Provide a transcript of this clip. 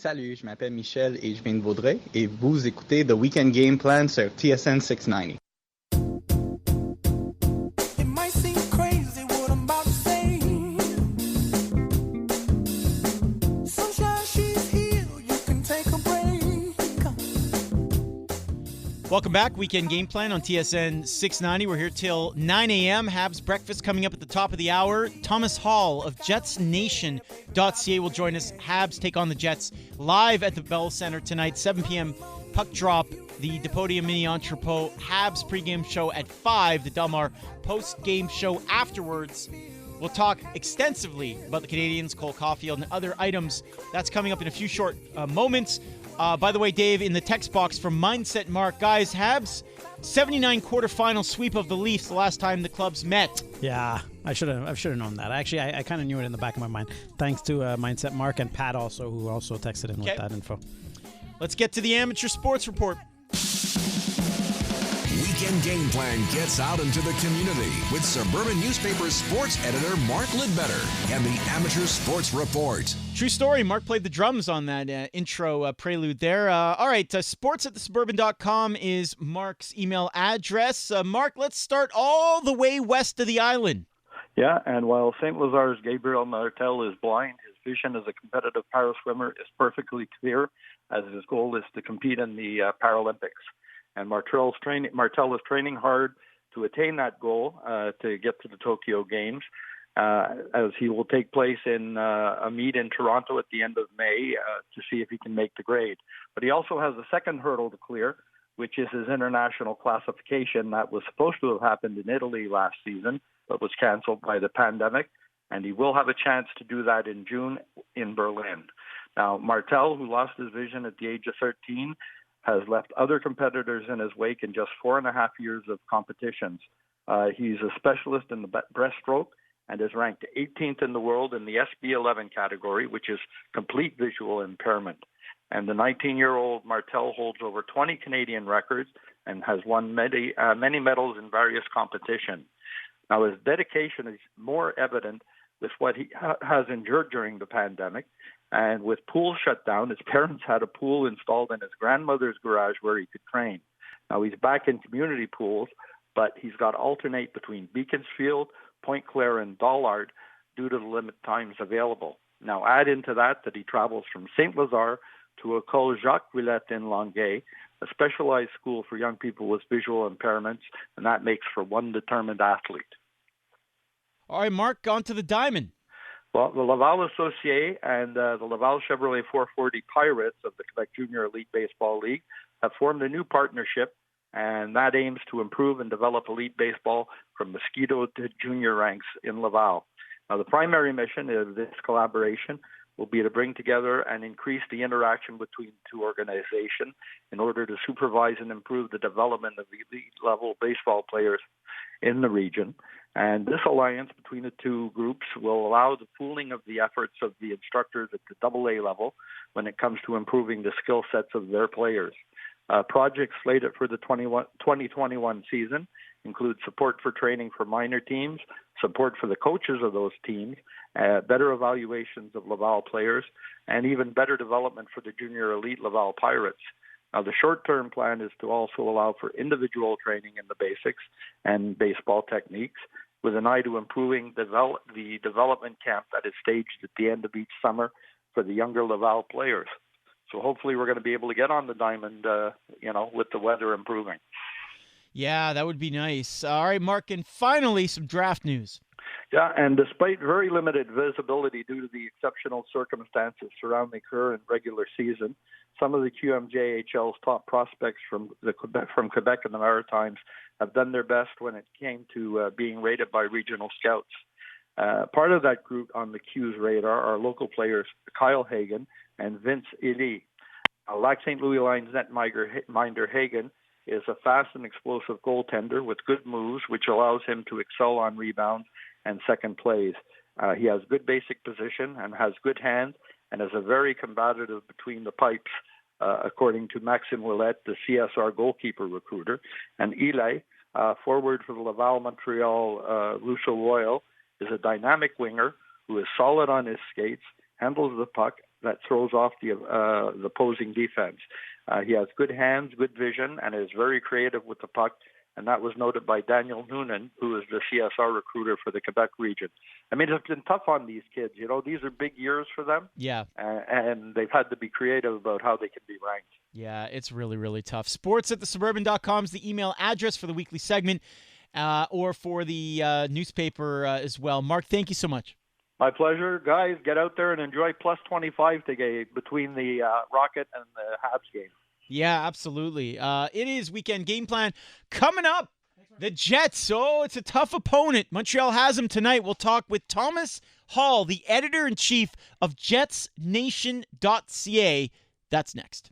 Salut, je m'appelle Michel et je viens de Vaudreuil et vous écoutez The Weekend Game Plan sur TSN 690. Welcome back. Weekend Game Plan on TSN 690. We're here till 9 a.m. Habs breakfast coming up at the top of the hour. Thomas Hall of JetsNation.ca will join us. Habs take on the Jets live at the Bell Center tonight, 7 p.m. Puck drop, the Depodium Mini Entrepot. Habs pregame show at 5. The Delmar post-game show afterwards. We'll talk extensively about the Canadiens, Cole Caulfield, and other items. That's coming up in a few short moments. By the way, Dave, in the text box from Mindset Mark, guys, Habs 79 quarterfinal sweep of the Leafs the last time the clubs met. Yeah, I should have known that. Actually, I kind of knew it in the back of my mind. Thanks to Mindset Mark and Pat also, who also texted in with that info. Let's get to the amateur sports report. Weekend Game Plan gets out into the community with Suburban Newspaper sports editor Mark Lidbetter and the Amateur Sports Report. True story. Mark played the drums on that intro prelude there. All right, sports@thesuburban.com is Mark's email address. Mark, let's start all the way west of the island. Yeah, and while St. Lazar's Gabriel Martel is blind, his vision as a competitive para swimmer is perfectly clear, as his goal is to compete in the Paralympics. And Martel is training hard to attain that goal, to get to the Tokyo Games, as he will take place in a meet in Toronto at the end of May to see if he can make the grade. But he also has a second hurdle to clear, which is his international classification that was supposed to have happened in Italy last season, but was canceled by the pandemic. And he will have a chance to do that in June in Berlin. Now, Martel, who lost his vision at the age of 13, has left other competitors in his wake in just 4.5 years of competitions. He's a specialist in the breaststroke and is ranked 18th in the world in the SB11 category, which is complete visual impairment. And the 19-year-old Martel holds over 20 Canadian records and has won many medals in various competitions. Now, his dedication is more evident with what he has endured during the pandemic. And with pools shut down, his parents had a pool installed in his grandmother's garage where he could train. Now he's back in community pools, but he's got to alternate between Beaconsfield, Point Claire, and Dollard due to the limited times available. Now add into that he travels from St. Lazare to École Jacques Villette in Longueuil, a specialized school for young people with visual impairments, and that makes for one determined athlete. All right, Mark, on to the diamond. Well, the Laval Associé and the Laval Chevrolet 440 Pirates of the Quebec Junior Elite Baseball League have formed a new partnership, and that aims to improve and develop elite baseball from mosquito to junior ranks in Laval. Now, the primary mission of this collaboration will be to bring together and increase the interaction between the two organizations in order to supervise and improve the development of elite-level baseball players in the region. And this alliance between the two groups will allow the pooling of the efforts of the instructors at the AA level when it comes to improving the skill sets of their players. Projects slated for the 2021 season include support for training for minor teams, support for the coaches of those teams, better evaluations of Laval players, and even better development for the junior elite Laval Pirates. Now, the short-term plan is to also allow for individual training in the basics and baseball techniques with an eye to improving the development camp that is staged at the end of each summer for the younger Laval players. So hopefully we're going to be able to get on the diamond, with the weather improving. Yeah, that would be nice. All right, Mark, and finally some draft news. Yeah, and despite very limited visibility due to the exceptional circumstances surrounding current regular season, some of the QMJHL's top prospects from Quebec and the Maritimes have done their best when it came to being rated by regional scouts. Part of that group on the Q's radar are local players Kyle Hagen and Vince Ely. Lac St. Louis Lions netminder Hagen is a fast and explosive goaltender with good moves, which allows him to excel on rebounds and second plays. He has good basic position and has good hands and is a very combative between the pipes, according to Maxime Ouellette, the CSR goalkeeper recruiter. And Eli, forward for the Laval Montreal Rousseau Royal, is a dynamic winger who is solid on his skates, handles the puck, that throws off the opposing defense. He has good hands, good vision, and is very creative with the puck. And that was noted by Daniel Noonan, who is the CSR recruiter for the Quebec region. I mean, it's been tough on these kids. You know, these are big years for them. Yeah. And they've had to be creative about how they can be ranked. Yeah, it's really, really tough. sports@thesuburban.com is the email address for the weekly segment or for the newspaper as well. Mark, thank you so much. My pleasure. Guys, get out there and enjoy plus 25 today between the Rocket and the Habs game. Yeah, absolutely. It is weekend game plan coming up. The Jets. Oh, it's a tough opponent. Montreal has them tonight. We'll talk with Thomas Hall, the editor-in-chief of JetsNation.ca. That's next.